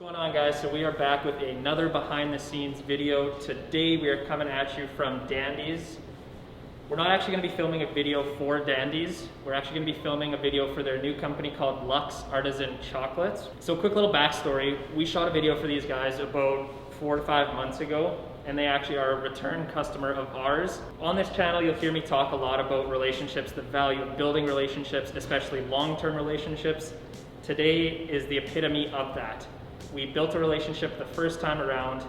What's going on, guys? So we are back with another behind the scenes video. Today we are coming at you from Dandy's. We're not actually going to be filming a video for Dandy's. We're actually going to be filming a video for their new company called Luxe Artisan Chocolates. So quick little backstory. We shot a video for these guys about 4 to 5 months ago, and they actually are a return customer of ours. On this channel, you'll hear me talk a lot about relationships, the value of building relationships, especially long-term relationships. Today is the epitome of that. We built a relationship the first time around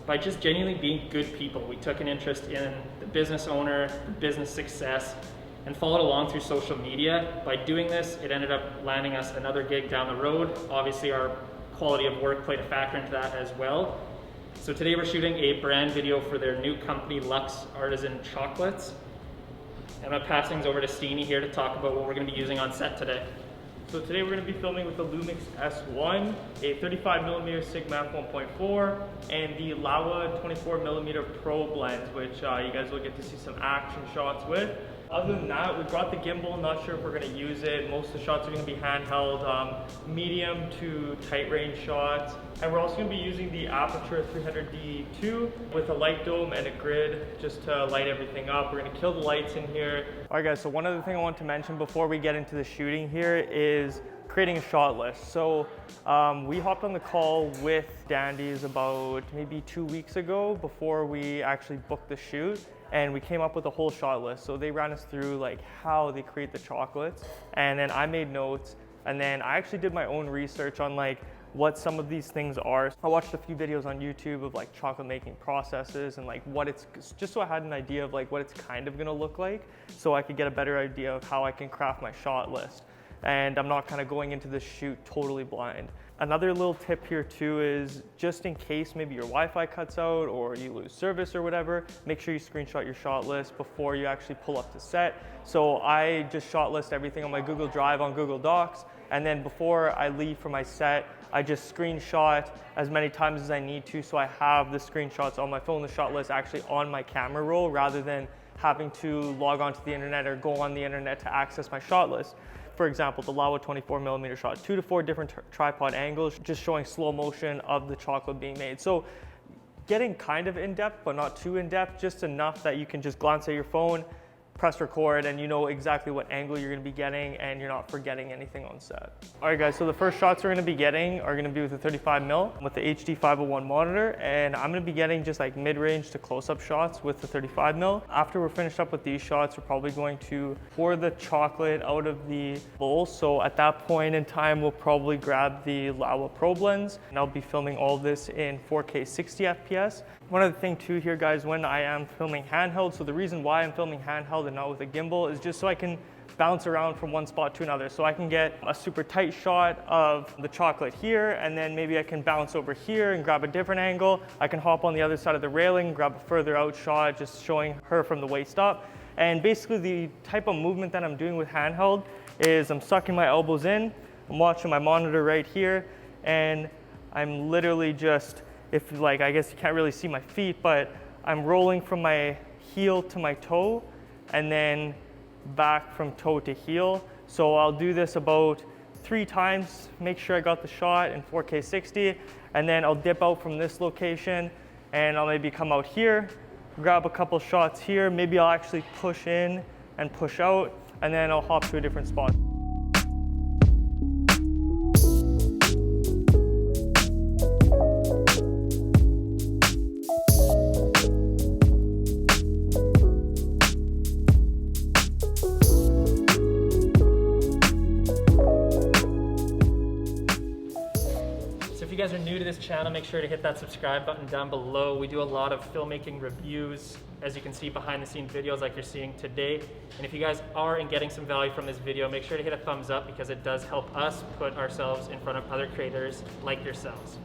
by just genuinely being good people. We took an interest in the business owner, the business success, and followed along through social media. By doing this, it ended up landing us another gig down the road. Obviously, our quality of work played a factor into that as well. So today we're shooting a brand video for their new company, Luxe Artisan Chocolates. I'm gonna pass things over to Steenie here to talk about what we're gonna be using on set today. So today we're going to be filming with the Lumix S1, a 35mm Sigma f1.4, and the Laowa 24mm Pro blends, which you guys will get to see some action shots with. Other than that, we brought the gimbal. Not sure if we're going to use it. Most of the shots are going to be handheld, medium to tight range shots. And we're also going to be using the Aperture 300D2 with a light dome and a grid just to light everything up. We're going to kill the lights in here. All right, guys, so one other thing I want to mention before we get into the shooting here is creating a shot list. So we hopped on the call with Dandy's about maybe 2 weeks ago before we actually booked the shoot, and we came up with a whole shot list. So they ran us through like how they create the chocolates, and then I made notes, and then I actually did my own research on like what some of these things are. I watched a few videos on YouTube of like chocolate making processes and like what it's, just so I had an idea of like what it's kind of gonna look like, so I could get a better idea of how I can craft my shot list. And I'm not kind of going into this shoot totally blind. Another little tip here too is just in case maybe your Wi-Fi cuts out or you lose service or whatever, make sure you screenshot your shot list before you actually pull up to set. So I just shot list everything on my Google Drive on Google Docs, and then before I leave for my set, I just screenshot as many times as I need to, so I have the screenshots on my phone, the shot list actually on my camera roll, rather than having to log onto the internet or go on the internet to access my shot list. For example, the Laowa 24mm shot, 2 to 4 different tripod angles, just showing slow motion of the chocolate being made. So getting kind of in-depth, but not too in-depth, just enough that you can just glance at your phone, press record, and you know exactly what angle you're gonna be getting, and you're not forgetting anything on set. All right, guys, so the first shots we're gonna be getting are gonna be with the 35mm with the HD 501 monitor, and I'm gonna be getting just like mid-range to close-up shots with the 35mm. After we're finished up with these shots, we're probably going to pour the chocolate out of the bowl. So at that point in time, we'll probably grab the Laowa Pro blends, and I'll be filming all this in 4K 60 FPS. One other thing too here, guys, when I am filming handheld, so the reason why I'm filming handheld and not with a gimbal is just so I can bounce around from one spot to another. So I can get a super tight shot of the chocolate here, and then maybe I can bounce over here and grab a different angle. I can hop on the other side of the railing, grab a further out shot, just showing her from the waist up. And basically the type of movement that I'm doing with handheld is I'm sucking my elbows in, I'm watching my monitor right here, and I'm literally just, if like, I guess you can't really see my feet, but I'm rolling from my heel to my toe and then back from toe to heel. So I'll do this about 3 times, make sure I got the shot in 4K 60, and then I'll dip out from this location and I'll maybe come out here, grab a couple shots here, maybe I'll actually push in and push out, and then I'll hop to a different spot. If you guys are new to this channel, make sure to hit that subscribe button down below. We do a lot of filmmaking reviews, as you can see, behind the scenes videos like you're seeing today. And if you guys are getting some value from this video, make sure to hit a thumbs up, because it does help us put ourselves in front of other creators like yourselves.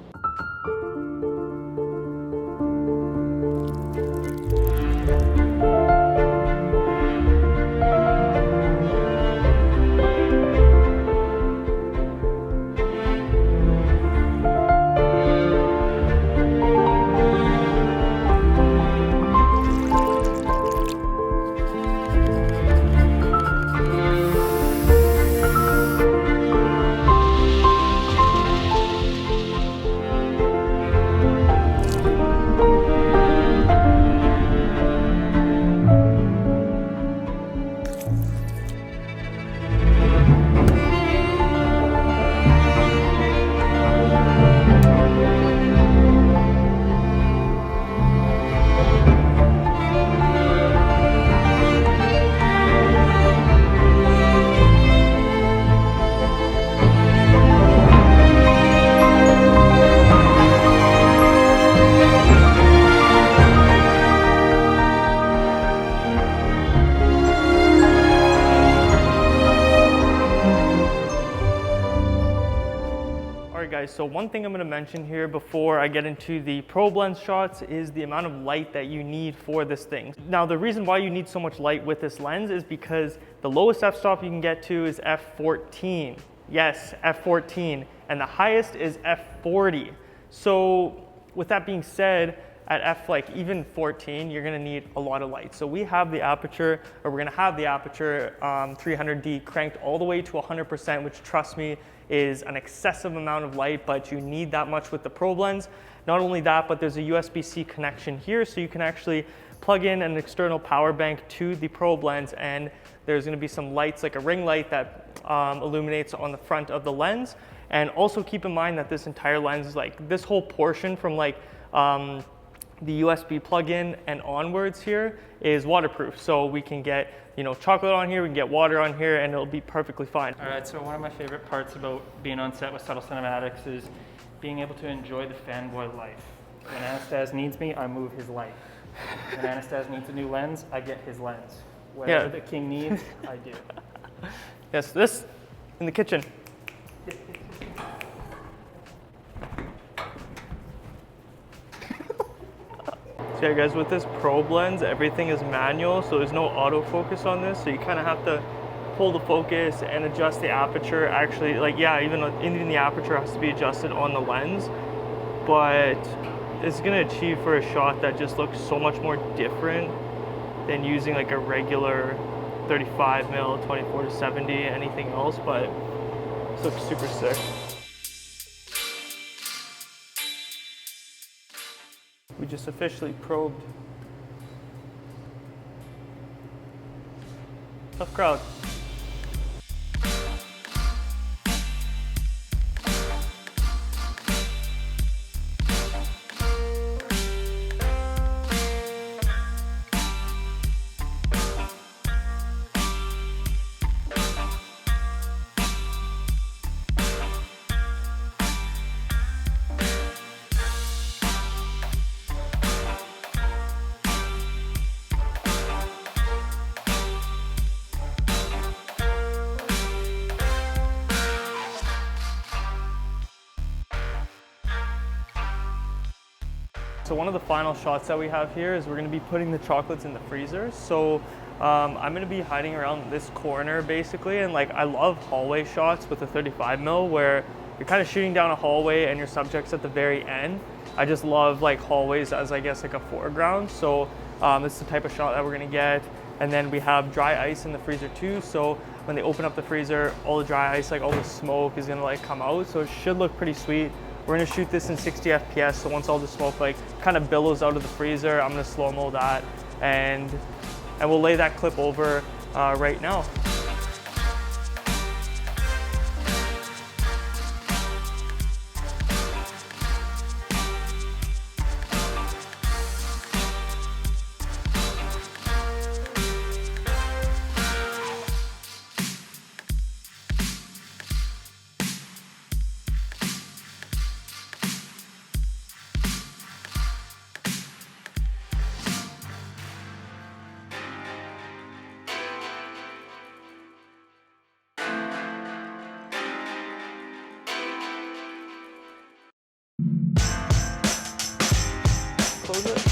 so one thing I'm going to mention here before I get into the Pro Blend shots is the amount of light that you need for this thing. Now, the reason why you need so much light with this lens is because the lowest f-stop you can get to is f14. Yes, f14, and the highest is f40. So with that being said, at f like even 14, you're gonna need a lot of light. So we have the aperture, or we're gonna have the aperture 300D cranked all the way to 100%, which trust me is an excessive amount of light, but you need that much with the Pro Blends. Not only that, but there's a USB-C connection here, so you can actually plug in an external power bank to the Pro Blends, and there's gonna be some lights, like a ring light that illuminates on the front of the lens. And also keep in mind that this entire lens is like, this whole portion from like the USB plug-in and onwards here is waterproof. So we can get, you know, chocolate on here, we can get water on here, and it'll be perfectly fine. All right, so one of my favorite parts about being on set with Subtle Cinematics is being able to enjoy the fanboy life. When Anastas needs me, I move his light. When Anastas needs a new lens, I get his lens. Whatever the king needs, I do. Yes, this in the kitchen. So yeah guys, with this Pro Blends, everything is manual, so there's no autofocus on this, so you kind of have to pull the focus and adjust the aperture. Actually, like, yeah, even the aperture has to be adjusted on the lens, but it's gonna achieve for a shot that just looks so much more different than using like a regular 35mm, 24-70, anything else, but this looks super sick. We just officially probed. Tough crowd. So one of the final shots that we have here is we're going to be putting the chocolates in the freezer. So I'm going to be hiding around this corner basically, and like I love hallway shots with a 35mm where you're kind of shooting down a hallway and your subject's at the very end. I just love like hallways as, I guess, like a foreground. So this is the type of shot that we're going to get. And then we have dry ice in the freezer too. So when they open up the freezer, all the dry ice, like all the smoke is going to like come out. So it should look pretty sweet. We're gonna shoot this in 60 FPS, so once all the smoke like kind of billows out of the freezer, I'm gonna slow-mo that, and we'll lay that clip over right now. Close it.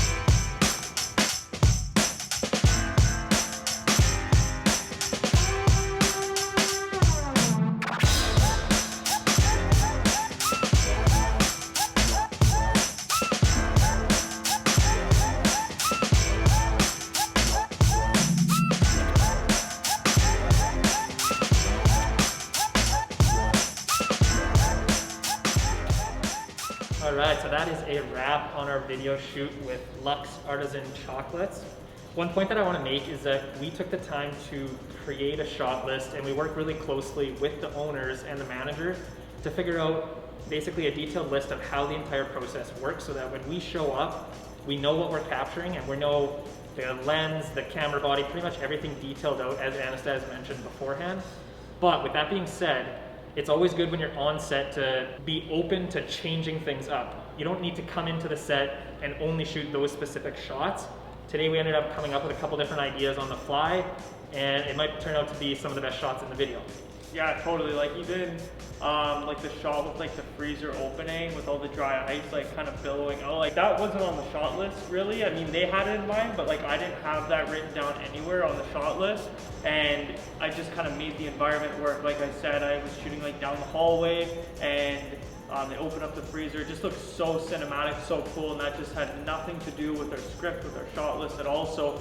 All right, so that is a wrap on our video shoot with Luxe Artisan Chocolates. One point that I want to make is that we took the time to create a shot list, and we worked really closely with the owners and the managers to figure out basically a detailed list of how the entire process works, so that when we show up, we know what we're capturing and we know the lens, the camera body, pretty much everything detailed out as Anastas mentioned beforehand. But with that being said, it's always good when you're on set to be open to changing things up. You don't need to come into the set and only shoot those specific shots. Today we ended up coming up with a couple different ideas on the fly, and it might turn out to be some of the best shots in the video. Yeah, totally. Like even like the shot with like the freezer opening with all the dry ice like kind of billowing out, like that wasn't on the shot list really. I mean, they had it in mind, but like I didn't have that written down anywhere on the shot list, and I just kind of made the environment work. Like I said, I was shooting like down the hallway, and they opened up the freezer. It just looked so cinematic, so cool, and that just had nothing to do with our script, with our shot list at all. So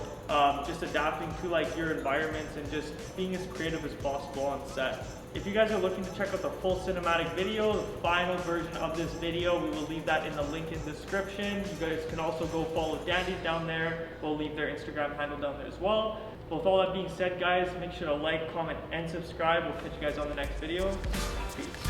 just adapting to like your environments and just being as creative as possible on set. If you guys are looking to check out the full cinematic video, the final version of this video, we will leave that in the link in the description. You guys can also go follow Dandies down there. We'll leave their Instagram handle down there as well. But with all that being said, guys, make sure to like, comment, and subscribe. We'll catch you guys on the next video. Peace.